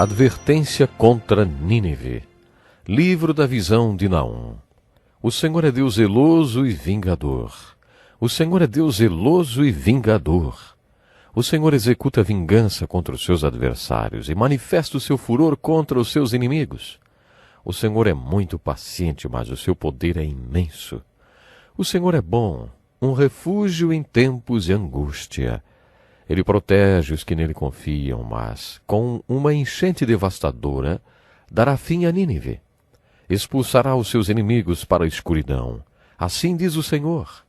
Advertência contra Nínive. Livro da visão de Naum. O Senhor é Deus zeloso e vingador. O Senhor é Deus zeloso e vingador. O Senhor executa vingança contra os seus adversários e manifesta o seu furor contra os seus inimigos. O Senhor é muito paciente, mas o seu poder é imenso. O Senhor é bom, um refúgio em tempos de angústia. Ele protege os que nele confiam, mas, com uma enchente devastadora, dará fim a Nínive. Expulsará os seus inimigos para a escuridão. Assim diz o Senhor.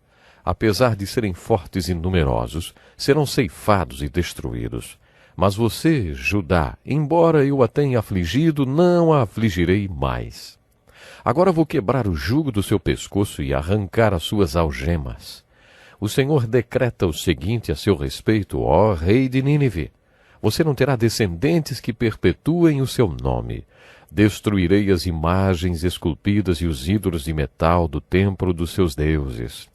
Apesar de serem fortes e numerosos, serão ceifados e destruídos. Mas você, Judá, embora eu a tenha afligido, não a afligirei mais. Agora vou quebrar o jugo do seu pescoço e arrancar as suas algemas. O Senhor decreta o seguinte a seu respeito, ó rei de Nínive. Você não terá descendentes que perpetuem o seu nome. Destruirei as imagens esculpidas e os ídolos de metal do templo dos seus deuses.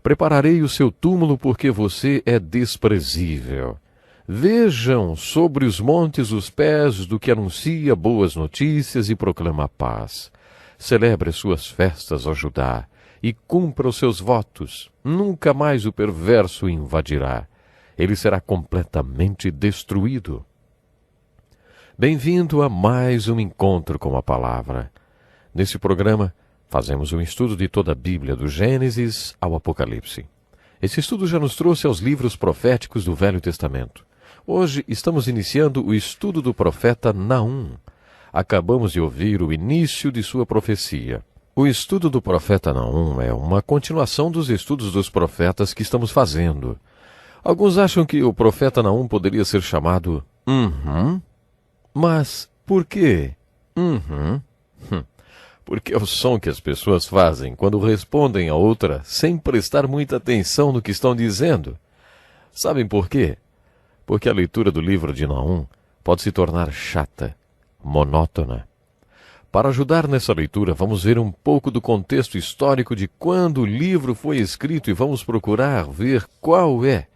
Prepararei o seu túmulo porque você é desprezível. Vejam sobre os montes os pés do que anuncia boas notícias e proclama paz. Celebre suas festas, ó Judá, e cumpra os seus votos. Nunca mais o perverso invadirá. Ele será completamente destruído. Bem-vindo a mais um encontro com a palavra. Nesse programa, fazemos um estudo de toda a Bíblia, do Gênesis ao Apocalipse. Esse estudo já nos trouxe aos livros proféticos do Velho Testamento. Hoje estamos iniciando o estudo do profeta Naum. Acabamos de ouvir o início de sua profecia. O estudo do profeta Naum é uma continuação dos estudos dos profetas que estamos fazendo. Alguns acham que o profeta Naum poderia ser chamado Mas por quê? Porque é o som que as pessoas fazem quando respondem a outra sem prestar muita atenção no que estão dizendo. Sabem por quê? Porque a leitura do livro de Naum pode se tornar chata, monótona. Para ajudar nessa leitura, vamos ver um pouco do contexto histórico de quando o livro foi escrito e vamos procurar ver qual é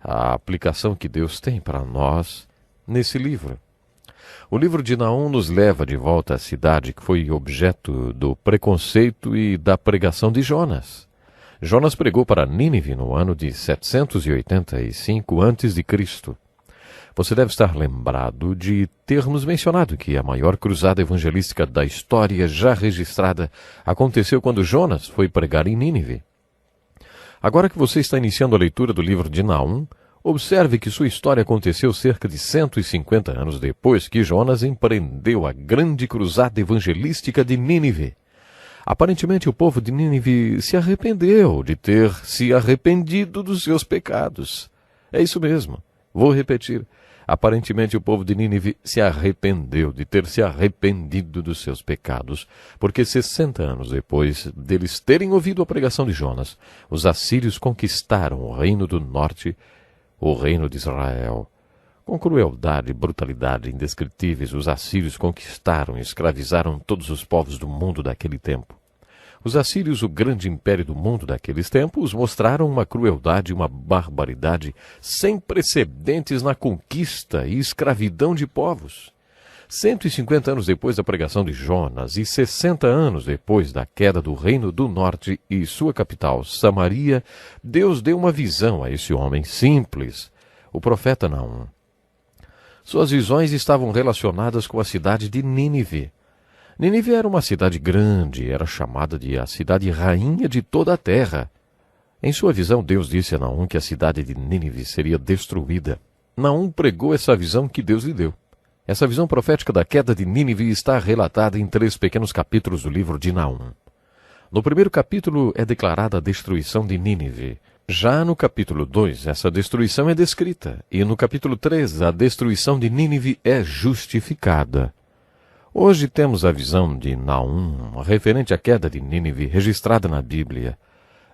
a aplicação que Deus tem para nós nesse livro. O livro de Naum nos leva de volta à cidade que foi objeto do preconceito e da pregação de Jonas. Jonas pregou para Nínive no ano de 785 a.C. Você deve estar lembrado de termos mencionado que a maior cruzada evangelística da história já registrada aconteceu quando Jonas foi pregar em Nínive. Agora que você está iniciando a leitura do livro de Naum, observe que sua história aconteceu cerca de 150 anos depois que Jonas empreendeu a grande cruzada evangelística de Nínive. Aparentemente o povo de Nínive se arrependeu de ter se arrependido dos seus pecados. É isso mesmo, vou repetir. Aparentemente o povo de Nínive se arrependeu de ter se arrependido dos seus pecados, porque 60 anos depois deles terem ouvido a pregação de Jonas, os assírios conquistaram o reino do norte, o reino de Israel. Com crueldade e brutalidade indescritíveis, os assírios conquistaram e escravizaram todos os povos do mundo daquele tempo. Os assírios, o grande império do mundo daqueles tempos, mostraram uma crueldade e uma barbaridade sem precedentes na conquista e escravidão de povos. 150 anos depois da pregação de Jonas e 60 anos depois da queda do Reino do Norte e sua capital, Samaria, Deus deu uma visão a esse homem simples, o profeta Naum. Suas visões estavam relacionadas com a cidade de Nínive. Nínive era uma cidade grande, era chamada de a cidade rainha de toda a terra. Em sua visão, Deus disse a Naum que a cidade de Nínive seria destruída. Naum pregou essa visão que Deus lhe deu. Essa visão profética da queda de Nínive está relatada em 3 pequenos capítulos do livro de Naum. No primeiro capítulo é declarada a destruição de Nínive. Já no capítulo 2, essa destruição é descrita, e no capítulo 3, a destruição de Nínive é justificada. Hoje temos a visão de Naum, referente à queda de Nínive, registrada na Bíblia.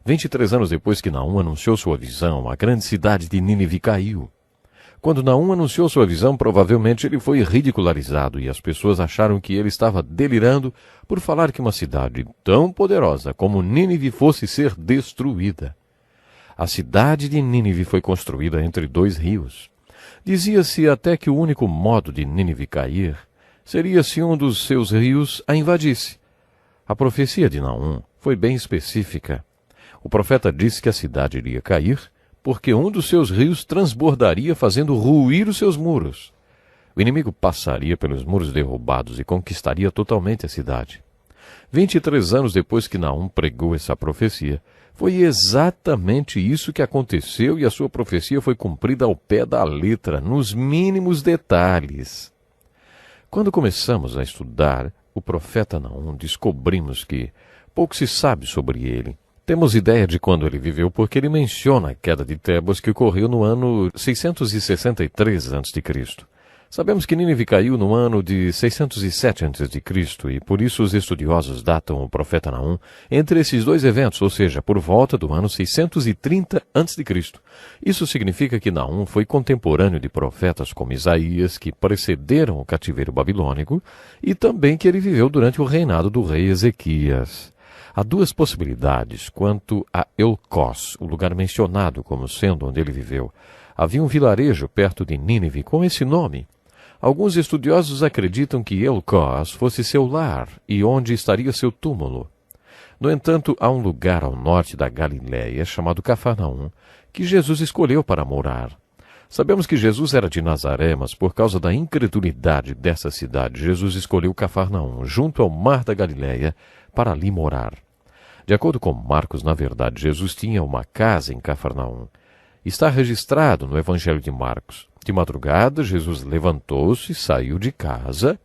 23 anos depois que Naum anunciou sua visão, a grande cidade de Nínive caiu. Quando Naum anunciou sua visão, provavelmente ele foi ridicularizado e as pessoas acharam que ele estava delirando por falar que uma cidade tão poderosa como Nínive fosse ser destruída. A cidade de Nínive foi construída entre 2 rios. Dizia-se até que o único modo de Nínive cair seria se um dos seus rios a invadisse. A profecia de Naum foi bem específica. O profeta disse que a cidade iria cair porque um dos seus rios transbordaria, fazendo ruir os seus muros. O inimigo passaria pelos muros derrubados e conquistaria totalmente a cidade. 23 anos depois que Naum pregou essa profecia, foi exatamente isso que aconteceu e a sua profecia foi cumprida ao pé da letra, nos mínimos detalhes. Quando começamos a estudar o profeta Naum, descobrimos que pouco se sabe sobre ele. Temos ideia de quando ele viveu porque ele menciona a queda de Tebas que ocorreu no ano 663 a.C. Sabemos que Nínive caiu no ano de 607 a.C. e por isso os estudiosos datam o profeta Naum entre esses dois eventos, ou seja, por volta do ano 630 a.C. Isso significa que Naum foi contemporâneo de profetas como Isaías, que precederam o cativeiro babilônico, e também que ele viveu durante o reinado do rei Ezequias. Há duas possibilidades quanto a Elcós, o lugar mencionado como sendo onde ele viveu. Havia um vilarejo perto de Nínive com esse nome. Alguns estudiosos acreditam que Elcós fosse seu lar e onde estaria seu túmulo. No entanto, há um lugar ao norte da Galiléia chamado Cafarnaum, que Jesus escolheu para morar. Sabemos que Jesus era de Nazaré, mas por causa da incredulidade dessa cidade, Jesus escolheu Cafarnaum, junto ao mar da Galiléia, para ali morar. De acordo com Marcos, na verdade, Jesus tinha uma casa em Cafarnaum. Está registrado no Evangelho de Marcos. De madrugada, Jesus levantou-se e saiu de casa.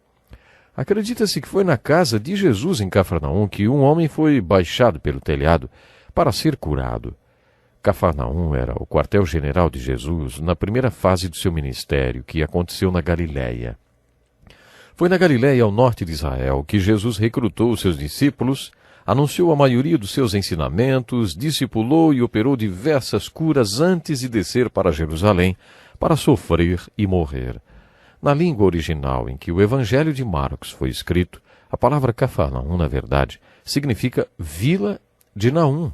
Acredita-se que foi na casa de Jesus em Cafarnaum que um homem foi baixado pelo telhado para ser curado. Cafarnaum era o quartel-general de Jesus na primeira fase do seu ministério, que aconteceu na Galiléia. Foi na Galiléia, ao norte de Israel, que Jesus recrutou os seus discípulos, anunciou a maioria dos seus ensinamentos, discipulou e operou diversas curas antes de descer para Jerusalém, para sofrer e morrer. Na língua original em que o Evangelho de Marcos foi escrito, a palavra Cafarnaum, na verdade, significa Vila de Naum.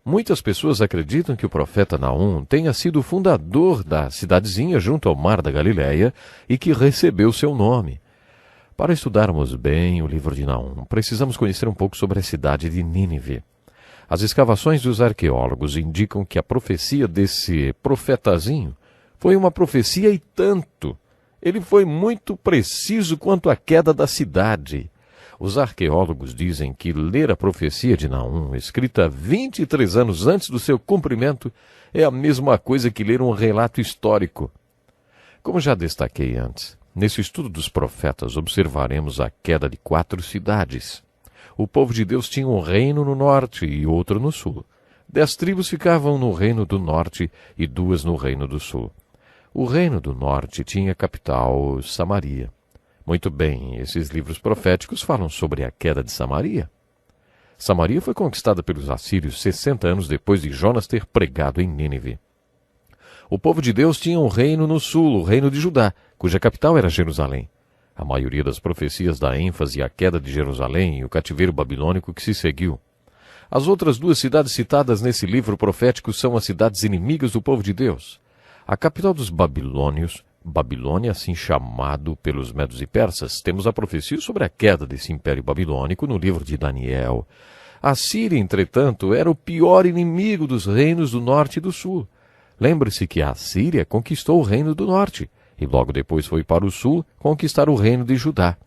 Muitas pessoas acreditam que o profeta Naum tenha sido o fundador da cidadezinha junto ao mar da Galiléia e que recebeu seu nome. Para estudarmos bem o livro de Naum, precisamos conhecer um pouco sobre a cidade de Nínive. As escavações dos arqueólogos indicam que a profecia desse profetazinho foi uma profecia e tanto. Ele foi muito preciso quanto à queda da cidade. Os arqueólogos dizem que ler a profecia de Naum, escrita 23 anos antes do seu cumprimento, é a mesma coisa que ler um relato histórico. Como já destaquei antes, nesse estudo dos profetas observaremos a queda de 4 cidades. O povo de Deus tinha um reino no norte e outro no sul. 10 tribos ficavam no reino do norte e 2 no reino do sul. O reino do norte tinha capital Samaria. Muito bem, esses livros proféticos falam sobre a queda de Samaria. Samaria foi conquistada pelos assírios 60 anos depois de Jonas ter pregado em Nínive. O povo de Deus tinha um reino no sul, o reino de Judá, cuja capital era Jerusalém. A maioria das profecias dá ênfase à queda de Jerusalém e o cativeiro babilônico que se seguiu. As outras 2 cidades citadas nesse livro profético são as cidades inimigas do povo de Deus. A capital dos babilônios, Babilônia, assim chamado pelos medos e persas, temos a profecia sobre a queda desse império babilônico no livro de Daniel. A Síria, entretanto, era o pior inimigo dos reinos do norte e do sul. Lembre-se que a Síria conquistou o reino do norte e logo depois foi para o sul conquistar o reino de Judá.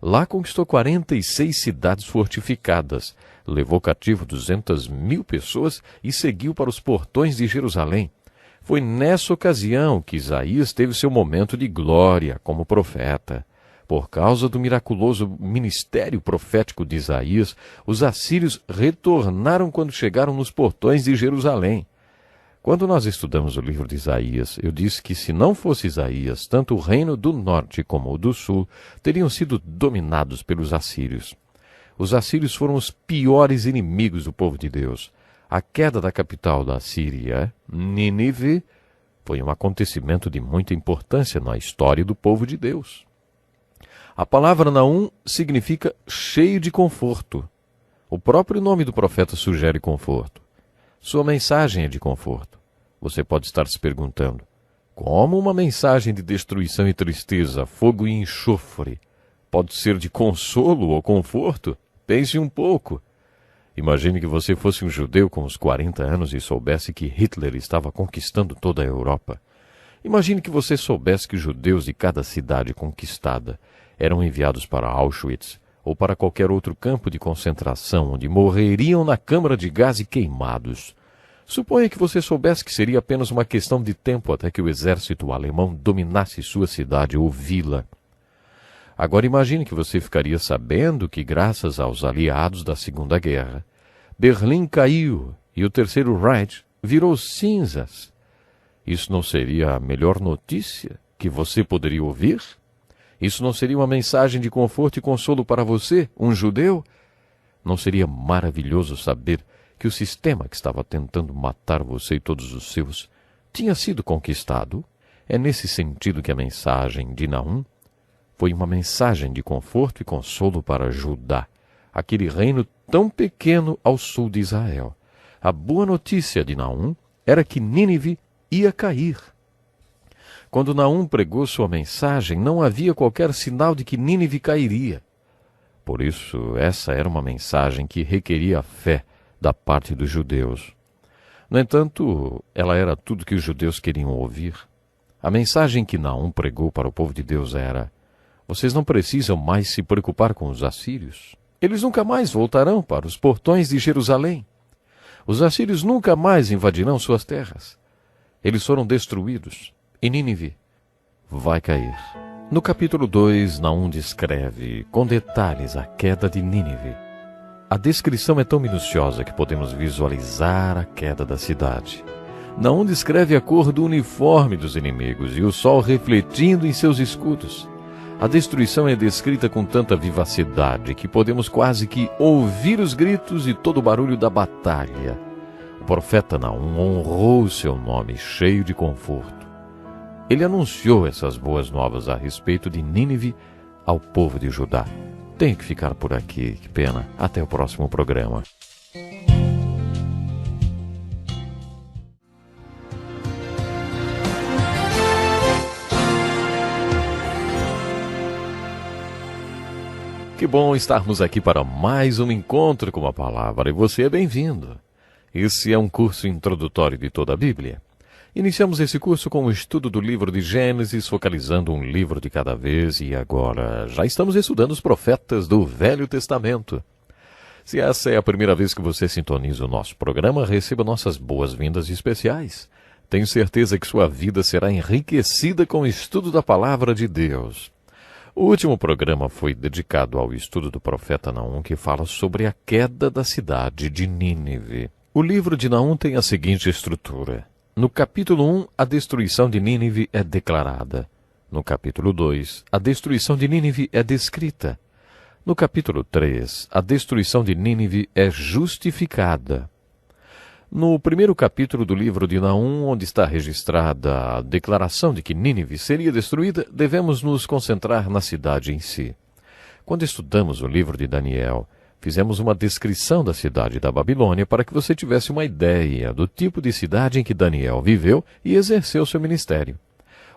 Lá conquistou 46 cidades fortificadas, levou cativo 200.000 pessoas e seguiu para os portões de Jerusalém. Foi nessa ocasião que Isaías teve seu momento de glória como profeta. Por causa do miraculoso ministério profético de Isaías, os assírios retornaram quando chegaram nos portões de Jerusalém. Quando nós estudamos o livro de Isaías, eu disse que se não fosse Isaías, tanto o reino do norte como o do sul teriam sido dominados pelos assírios. Os assírios foram os piores inimigos do povo de Deus. A queda da capital da Síria, Nínive, foi um acontecimento de muita importância na história do povo de Deus. A palavra Naum significa cheio de conforto. O próprio nome do profeta sugere conforto. Sua mensagem é de conforto. Você pode estar se perguntando, Como uma mensagem de destruição e tristeza, fogo e enxofre pode ser de consolo ou conforto? Pense um pouco. Imagine que você fosse um judeu com uns 40 anos e soubesse que Hitler estava conquistando toda a Europa. Imagine que você soubesse que os judeus de cada cidade conquistada eram enviados para Auschwitz ou para qualquer outro campo de concentração onde morreriam na câmara de gás e queimados. Suponha que você soubesse que seria apenas uma questão de tempo até que o exército alemão dominasse sua cidade ou vila. Agora imagine que você ficaria sabendo que, graças aos aliados da Segunda Guerra, Berlim caiu e o Terceiro Reich virou cinzas. Isso não seria a melhor notícia que você poderia ouvir? Isso não seria uma mensagem de conforto e consolo para você, um judeu? Não seria maravilhoso saber que o sistema que estava tentando matar você e todos os seus tinha sido conquistado? É nesse sentido que a mensagem de Naum foi uma mensagem de conforto e consolo para Judá, aquele reino tão pequeno ao sul de Israel. A boa notícia de Naum era que Nínive ia cair. Quando Naum pregou sua mensagem, não havia qualquer sinal de que Nínive cairia. Por isso, essa era uma mensagem que requeria fé da parte dos judeus. No entanto, ela era tudo que os judeus queriam ouvir. A mensagem que Naum pregou para o povo de Deus era: vocês não precisam mais se preocupar com os assírios. Eles nunca mais voltarão para os portões de Jerusalém. Os assírios nunca mais invadirão suas terras. Eles foram destruídos, e Nínive vai cair. No capítulo 2, Naum descreve com detalhes a queda de Nínive. A descrição é tão minuciosa que podemos visualizar a queda da cidade. Naum descreve a cor do uniforme dos inimigos e o sol refletindo em seus escudos. A destruição é descrita com tanta vivacidade que podemos quase que ouvir os gritos e todo o barulho da batalha. O profeta Naum honrou seu nome cheio de conforto. Ele anunciou essas boas novas a respeito de Nínive ao povo de Judá. Tenho que ficar por aqui, que pena. Até o próximo programa. Que bom estarmos aqui para mais um encontro com a palavra, e você é bem-vindo. Esse é um curso introdutório de toda a Bíblia. Iniciamos esse curso com o estudo do livro de Gênesis, focalizando um livro de cada vez, e agora já estamos estudando os profetas do Velho Testamento. Se essa é a primeira vez que você sintoniza o nosso programa, receba nossas boas-vindas especiais. Tenho certeza que sua vida será enriquecida com o estudo da Palavra de Deus. O último programa foi dedicado ao estudo do profeta Naum, que fala sobre a queda da cidade de Nínive. O livro de Naum tem a seguinte estrutura. No capítulo 1, a destruição de Nínive é declarada. No capítulo 2, a destruição de Nínive é descrita. No capítulo 3, a destruição de Nínive é justificada. No primeiro capítulo do livro de Naum, onde está registrada a declaração de que Nínive seria destruída, devemos nos concentrar na cidade em si. Quando estudamos o livro de Daniel, fizemos uma descrição da cidade da Babilônia para que você tivesse uma ideia do tipo de cidade em que Daniel viveu e exerceu seu ministério.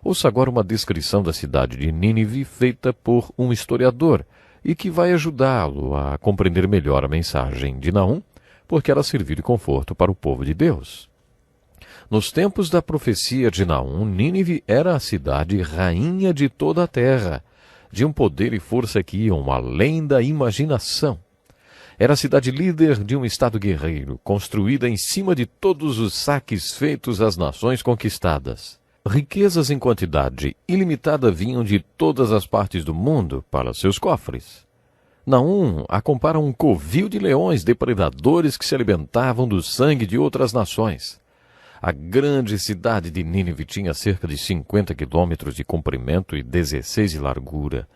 Ouça agora uma descrição da cidade de Nínive feita por um historiador e que vai ajudá-lo a compreender melhor a mensagem de Naum, porque ela serviu de conforto para o povo de Deus. Nos tempos da profecia de Naum, Nínive era a cidade rainha de toda a terra, de um poder e força que iam além da imaginação. Era a cidade líder de um estado guerreiro, construída em cima de todos os saques feitos às nações conquistadas. Riquezas em quantidade ilimitada vinham de todas as partes do mundo para seus cofres. Naum a compara a um covil de leões depredadores que se alimentavam do sangue de outras nações. A grande cidade de Nínive tinha cerca de 50 quilômetros de comprimento e 16 de largura.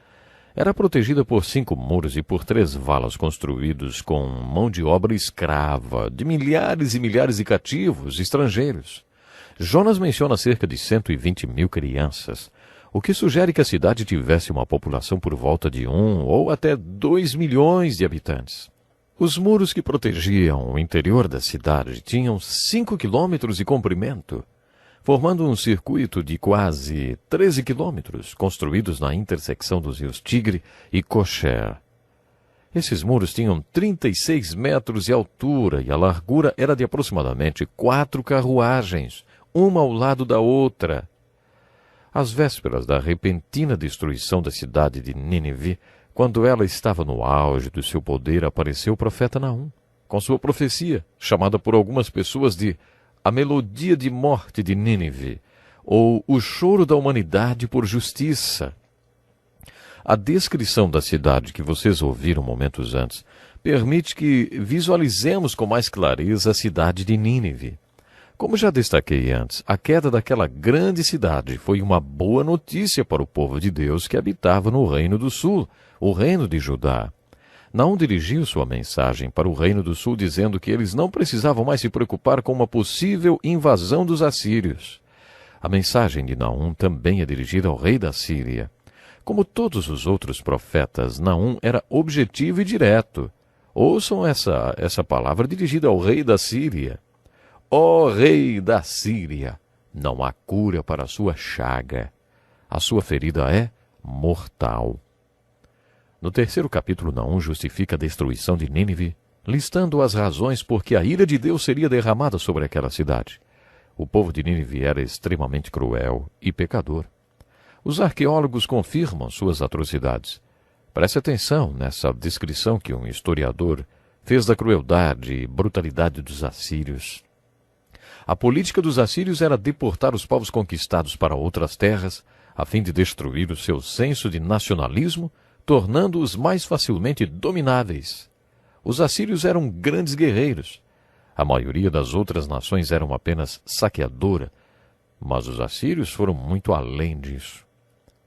Era protegida por 5 muros e por 3 valas construídos com mão de obra escrava, de milhares e milhares de cativos estrangeiros. Jonas menciona cerca de 120 mil crianças, o que sugere que a cidade tivesse uma população por volta de 1 ou até 2 milhões de habitantes. Os muros que protegiam o interior da cidade tinham 5 quilômetros de comprimento. formando um circuito de quase 13 quilômetros, construídos na intersecção dos rios Tigre e Kocher. Esses muros tinham 36 metros de altura e a largura era de aproximadamente 4 carruagens, uma ao lado da outra. Às vésperas da repentina destruição da cidade de Nínive, quando ela estava no auge do seu poder, apareceu o profeta Naum, com sua profecia, chamada por algumas pessoas de A Melodia de Morte de Nínive, ou O Choro da Humanidade por Justiça. A descrição da cidade que vocês ouviram momentos antes permite que visualizemos com mais clareza a cidade de Nínive. Como já destaquei antes, a queda daquela grande cidade foi uma boa notícia para o povo de Deus que habitava no Reino do Sul, o Reino de Judá. Naum dirigiu sua mensagem para o Reino do Sul dizendo que eles não precisavam mais se preocupar com uma possível invasão dos assírios. A mensagem de Naum também é dirigida ao rei da Síria. Como todos os outros profetas, Naum era objetivo e direto. Ouçam essa palavra dirigida ao rei da Síria. Ó rei da Síria, não há cura para a sua chaga. A sua ferida é mortal. No terceiro capítulo, Naum justifica a destruição de Nínive, listando as razões por que a ira de Deus seria derramada sobre aquela cidade. O povo de Nínive era extremamente cruel e pecador. Os arqueólogos confirmam suas atrocidades. Preste atenção nessa descrição que um historiador fez da crueldade e brutalidade dos assírios. A política dos assírios era deportar os povos conquistados para outras terras, a fim de destruir o seu senso de nacionalismo, tornando-os mais facilmente domináveis. Os assírios eram grandes guerreiros. A maioria das outras nações eram apenas saqueadora, mas os assírios foram muito além disso.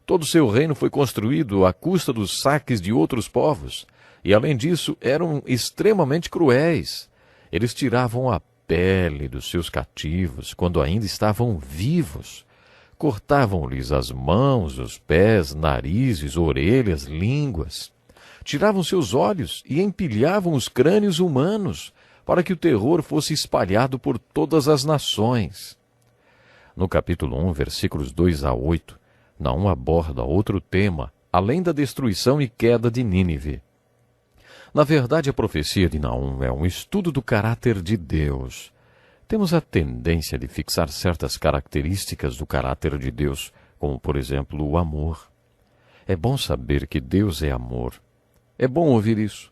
Todo o seu reino foi construído à custa dos saques de outros povos, e além disso eram extremamente cruéis. Eles tiravam a pele dos seus cativos quando ainda estavam vivos. Cortavam-lhes as mãos, os pés, narizes, orelhas, línguas. Tiravam seus olhos e empilhavam os crânios humanos para que o terror fosse espalhado por todas as nações. No capítulo 1, versículos 2 a 8, Naum aborda outro tema, além da destruição e queda de Nínive. Na verdade, a profecia de Naum é um estudo do caráter de Deus. Temos a tendência de fixar certas características do caráter de Deus, como, por exemplo, o amor. É bom saber que Deus é amor. É bom ouvir isso.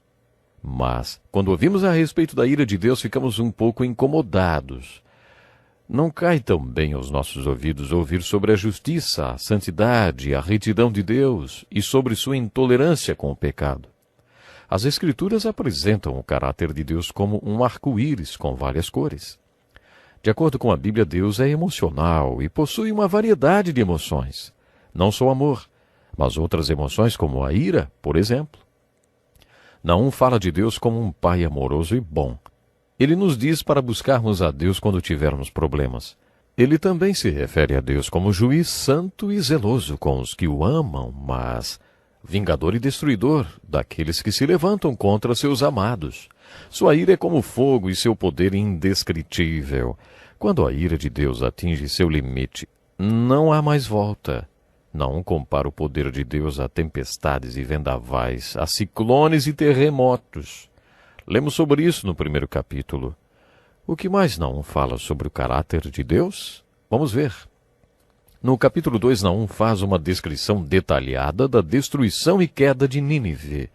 Mas, quando ouvimos a respeito da ira de Deus, ficamos um pouco incomodados. Não cai tão bem aos nossos ouvidos ouvir sobre a justiça, a santidade, a retidão de Deus e sobre sua intolerância com o pecado. As Escrituras apresentam o caráter de Deus como um arco-íris com várias cores. De acordo com a Bíblia, Deus é emocional e possui uma variedade de emoções. Não só amor, mas outras emoções como a ira, por exemplo. Naum fala de Deus como um pai amoroso e bom. Ele nos diz para buscarmos a Deus quando tivermos problemas. Ele também se refere a Deus como juiz santo e zeloso com os que o amam, mas vingador e destruidor daqueles que se levantam contra seus amados. Sua ira é como fogo e seu poder indescritível. Quando a ira de Deus atinge seu limite, não há mais volta. Não compara o poder de Deus a tempestades e vendavais, a ciclones e terremotos. Lemos sobre isso no primeiro capítulo. O que mais Naum fala sobre o caráter de Deus? Vamos ver. No capítulo 2, Naum faz uma descrição detalhada da destruição e queda de Nínive.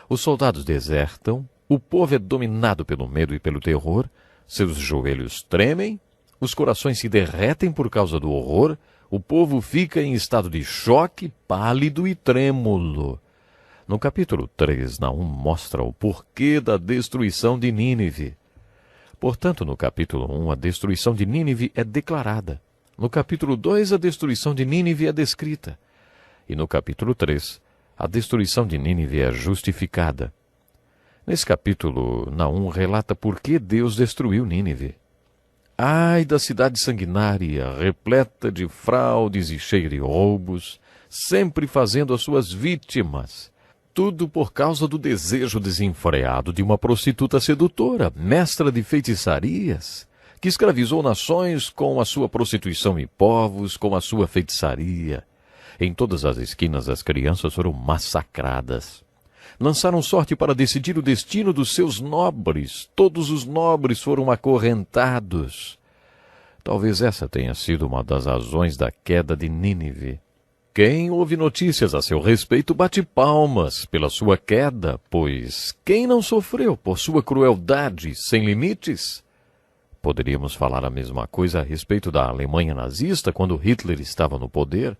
Os soldados desertam, o povo é dominado pelo medo e pelo terror, seus joelhos tremem, os corações se derretem por causa do horror, o povo fica em estado de choque, pálido e trêmulo. No capítulo 3, Naum mostra o porquê da destruição de Nínive. Portanto, no capítulo 1, a destruição de Nínive é declarada. No capítulo 2, a destruição de Nínive é descrita. E no capítulo 3, a destruição de Nínive é justificada. Nesse capítulo, Naum relata por que Deus destruiu Nínive. Ai da cidade sanguinária, repleta de fraudes e cheia de roubos, sempre fazendo as suas vítimas. Tudo por causa do desejo desenfreado de uma prostituta sedutora, mestra de feitiçarias, que escravizou nações com a sua prostituição e povos com a sua feitiçaria. Em todas as esquinas as crianças foram massacradas. Lançaram sorte para decidir o destino dos seus nobres. Todos os nobres foram acorrentados. Talvez essa tenha sido uma das razões da queda de Nínive. Quem ouve notícias a seu respeito bate palmas pela sua queda, pois quem não sofreu por sua crueldade sem limites? Poderíamos falar a mesma coisa a respeito da Alemanha nazista quando Hitler estava no poder.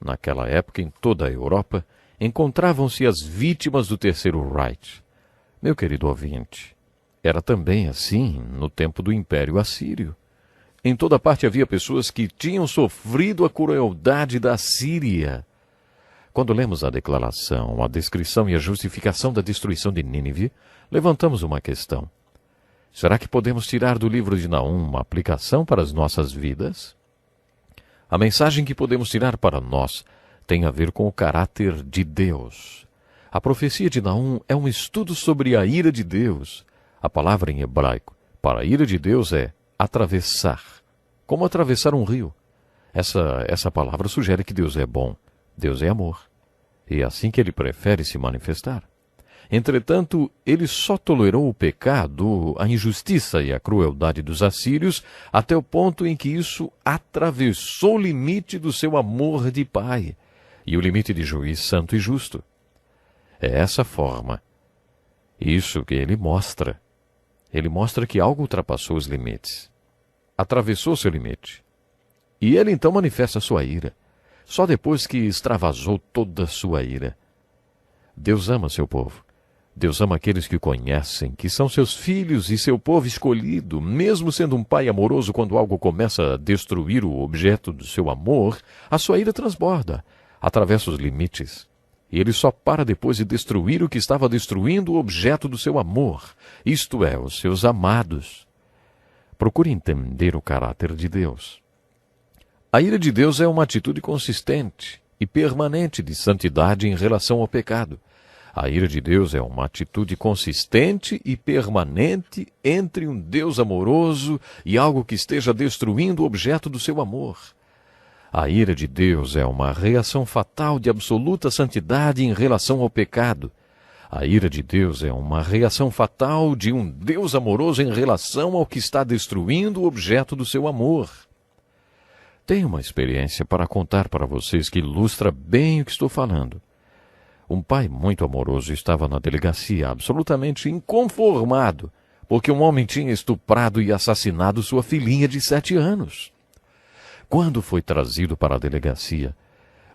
Naquela época, em toda a Europa, encontravam-se as vítimas do Terceiro Reich. Meu querido ouvinte, era também assim no tempo do Império Assírio. Em toda parte havia pessoas que tinham sofrido a crueldade da Síria. Quando lemos a declaração, a descrição e a justificação da destruição de Nínive, levantamos uma questão. Será que podemos tirar do livro de Naum uma aplicação para as nossas vidas? A mensagem que podemos tirar para nós tem a ver com o caráter de Deus. A profecia de Naum é um estudo sobre a ira de Deus. A palavra em hebraico para a ira de Deus é atravessar, como atravessar um rio. Essa palavra sugere que Deus é bom, Deus é amor, e é assim que Ele prefere se manifestar. Entretanto, Ele só tolerou o pecado, a injustiça e a crueldade dos assírios até o ponto em que isso atravessou o limite do seu amor de Pai e o limite de juiz santo e justo. É essa forma, isso que Ele mostra. Ele mostra que algo ultrapassou os limites. Atravessou seu limite. E ele então manifesta sua ira, só depois que extravasou toda a sua ira. Deus ama seu povo. Deus ama aqueles que o conhecem, que são seus filhos e seu povo escolhido. Mesmo sendo um pai amoroso, quando algo começa a destruir o objeto do seu amor, a sua ira transborda, atravessa os limites. E ele só para depois de destruir o que estava destruindo o objeto do seu amor, isto é, os seus amados. Procure entender o caráter de Deus. A ira de Deus é uma atitude consistente e permanente de santidade em relação ao pecado. A ira de Deus é uma atitude consistente e permanente entre um Deus amoroso e algo que esteja destruindo o objeto do seu amor. A ira de Deus é uma reação fatal de absoluta santidade em relação ao pecado. A ira de Deus é uma reação fatal de um Deus amoroso em relação ao que está destruindo o objeto do seu amor. Tenho uma experiência para contar para vocês que ilustra bem o que estou falando. Um pai muito amoroso estava na delegacia, absolutamente inconformado, porque um homem tinha estuprado e assassinado sua filhinha de 7 anos. Quando foi trazido para a delegacia,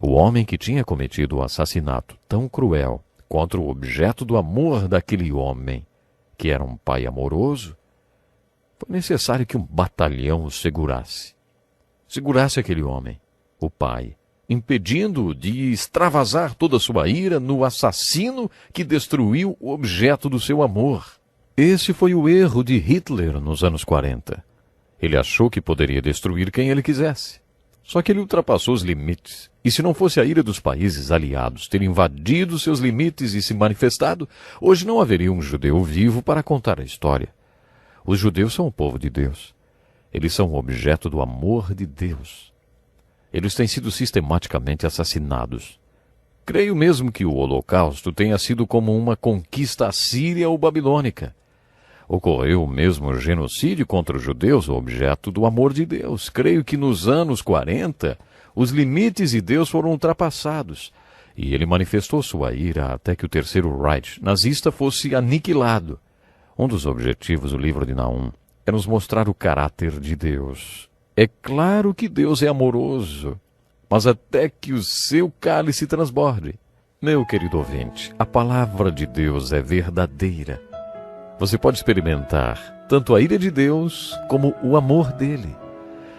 o homem que tinha cometido o assassinato tão cruel contra o objeto do amor daquele homem, que era um pai amoroso, foi necessário que um batalhão o segurasse. Segurasse aquele homem, o pai, impedindo-o de extravasar toda a sua ira no assassino que destruiu o objeto do seu amor. Esse foi o erro de Hitler nos anos 40. Ele achou que poderia destruir quem ele quisesse. Só que ele ultrapassou os limites. E se não fosse a ira dos países aliados ter invadido seus limites e se manifestado, hoje não haveria um judeu vivo para contar a história. Os judeus são o povo de Deus. Eles são o objeto do amor de Deus. Eles têm sido sistematicamente assassinados. Creio mesmo que o Holocausto tenha sido como uma conquista assíria ou babilônica. Ocorreu o mesmo genocídio contra os judeus, o objeto do amor de Deus. Creio que nos anos 40, os limites de Deus foram ultrapassados, e ele manifestou sua ira até que o Terceiro Reich nazista fosse aniquilado. Um dos objetivos do livro de Naum é nos mostrar o caráter de Deus. É claro que Deus é amoroso, mas até que o seu cálice transborde. Meu querido ouvinte, a palavra de Deus é verdadeira. Você pode experimentar tanto a ira de Deus como o amor dele.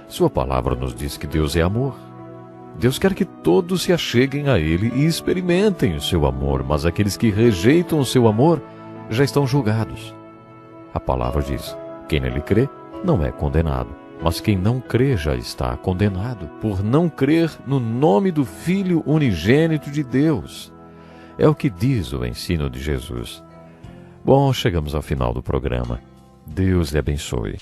Sua palavra nos diz que Deus é amor. Deus quer que todos se acheguem a ele e experimentem o seu amor, mas aqueles que rejeitam o seu amor já estão julgados. A palavra diz: quem nele crê não é condenado, mas quem não crê já está condenado, por não crer no nome do Filho unigênito de Deus. É o que diz o ensino de Jesus. Bom, chegamos ao final do programa. Deus lhe abençoe.